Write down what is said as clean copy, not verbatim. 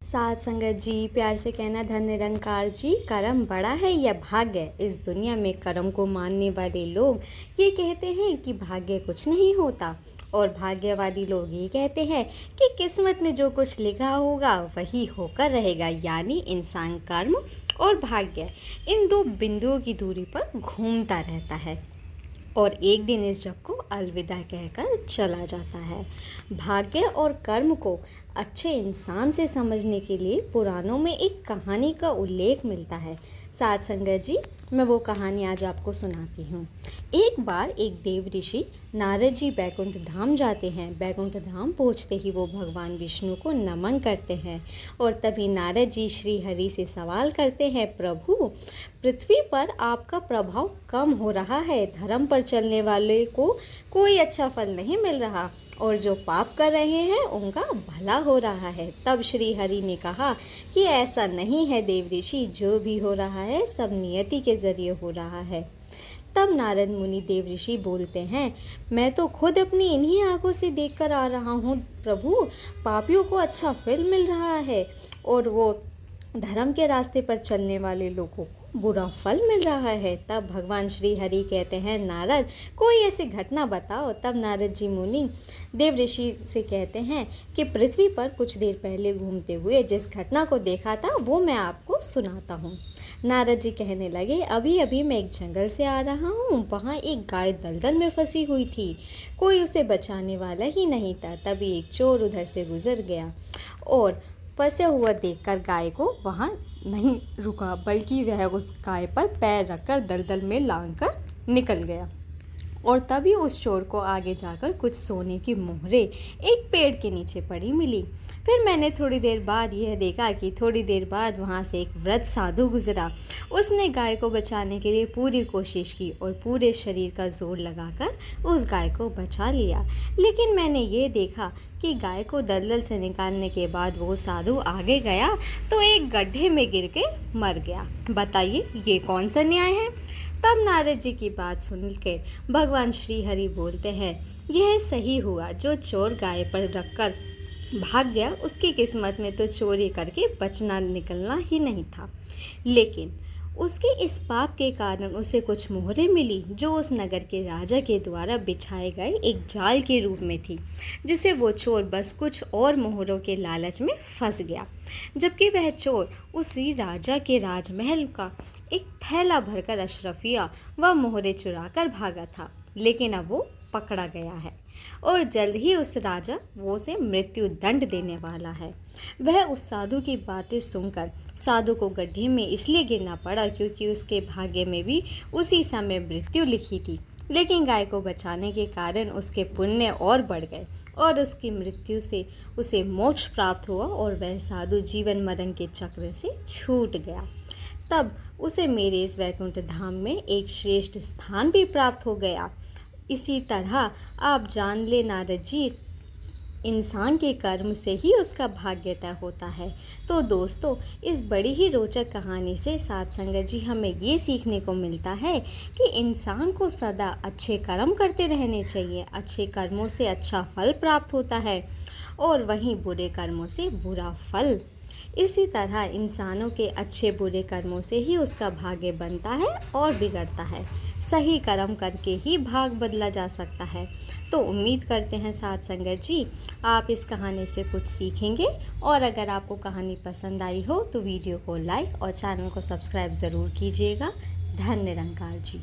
साथ संगत जी, प्यार से कहना धन निरंकार जी। कर्म बड़ा है या भाग्य? इस दुनिया में कर्म को मानने वाले लोग ये कहते हैं कि भाग्य कुछ नहीं होता, और भाग्यवादी लोग ये कहते हैं कि किस्मत में जो कुछ लिखा होगा वही होकर रहेगा। यानी इंसान कर्म और भाग्य इन दो बिंदुओं की दूरी पर घूमता रहता है और एक दिन इस जग को अलविदा कहकर चला जाता है। भाग्य और कर्म को अच्छे इंसान से समझने के लिए पुराणों में एक कहानी का उल्लेख मिलता है। साथ संगत जी, मैं वो कहानी आज आपको सुनाती हूँ। एक बार एक देव ऋषि नारद जी बैकुंठ धाम जाते हैं। बैकुंठ धाम पहुँचते ही वो भगवान विष्णु को नमन करते हैं और तभी नारद जी श्री हरि से सवाल करते हैं, प्रभु, पृथ्वी पर आपका प्रभाव कम हो रहा है, धर्म पर चलने वाले को कोई अच्छा फल नहीं मिल रहा और जो पाप कर रहे हैं उनका भला हो रहा है। तब श्री हरि ने कहा कि ऐसा नहीं है देव ऋषि, जो भी हो रहा है सब नियति के जरिए हो रहा है। तब नारद मुनि देव ऋषि बोलते हैं, मैं तो खुद अपनी इन्हीं आंखों से देखकर आ रहा हूँ प्रभु, पापियों को अच्छा फल मिल रहा है और वो धर्म के रास्ते पर चलने वाले लोगों को बुरा फल मिल रहा है। तब भगवान श्री हरि कहते हैं, नारद कोई ऐसी घटना बताओ। तब नारद जी मुनि देव ऋषि से कहते हैं कि पृथ्वी पर कुछ देर पहले घूमते हुए जिस घटना को देखा था वो मैं आपको सुनाता हूँ। नारद जी कहने लगे, अभी अभी मैं एक जंगल से आ रहा हूँ, वहाँ एक गाय दलदल में फंसी हुई थी, कोई उसे बचाने वाला ही नहीं था। तभी एक चोर उधर से गुजर गया और फंसे हुआ देखकर गाय को वहाँ नहीं रुका, बल्कि वह उस गाय पर पैर रखकर दलदल में लांघकर निकल गया। और तभी उस चोर को आगे जाकर कुछ सोने की मोहरें एक पेड़ के नीचे पड़ी मिली। फिर मैंने थोड़ी देर बाद यह देखा कि थोड़ी देर बाद वहाँ से एक वृद्ध साधु गुजरा। उसने गाय को बचाने के लिए पूरी कोशिश की और पूरे शरीर का जोर लगाकर उस गाय को बचा लिया। लेकिन मैंने ये देखा कि गाय को दलदल से निकालने के बाद वो साधु आगे गया तो एक गड्ढे में गिर के मर गया। बताइए ये कौन सा न्याय है? तब नारद जी की बात सुनकर भगवान श्री हरि बोलते हैं, यह सही हुआ, जो चोर गाय पर रखकर भाग गया उसकी किस्मत में तो चोरी करके बचना निकलना ही नहीं था, लेकिन उसके इस पाप के कारण उसे कुछ मोहरें मिली जो उस नगर के राजा के द्वारा बिछाए गए एक जाल के रूप में थी, जिसे वो चोर बस कुछ और मोहरों के लालच में फंस गया। जबकि वह चोर उसी राजा के राजमहल का एक थैला भरकर अशरफिया व मोहरे चुराकर भागा था, लेकिन अब वो पकड़ा गया है और जल्द ही उस राजा वो उसे मृत्यु दंड देने वाला है। वह उस साधु की बातें सुनकर साधु को गड्ढे में इसलिए गिरना पड़ा क्योंकि उसके भाग्य में भी उसी समय मृत्यु लिखी थी, लेकिन गाय को बचाने के कारण उसके पुण्य और बढ़ गए और उसकी मृत्यु से उसे मोक्ष प्राप्त हुआ और वह साधु जीवन मरण के चक्र से छूट गया। तब उसे मेरे इस वैकुंठ धाम में एक श्रेष्ठ स्थान भी प्राप्त हो गया। इसी तरह आप जान ले नारद जी, इंसान के कर्म से ही उसका भाग्य तय होता है। तो दोस्तों, इस बड़ी ही रोचक कहानी से साथ संगत जी हमें ये सीखने को मिलता है कि इंसान को सदा अच्छे कर्म करते रहने चाहिए। अच्छे कर्मों से अच्छा फल प्राप्त होता है और वहीं बुरे कर्मों से बुरा फल। इसी तरह इंसानों के अच्छे बुरे कर्मों से ही उसका भाग्य बनता है और बिगड़ता है। सही कर्म करके ही भाग बदला जा सकता है। तो उम्मीद करते हैं साथ संगत जी आप इस कहानी से कुछ सीखेंगे, और अगर आपको कहानी पसंद आई हो तो वीडियो को लाइक और चैनल को सब्सक्राइब ज़रूर कीजिएगा। धन निरंकार जी।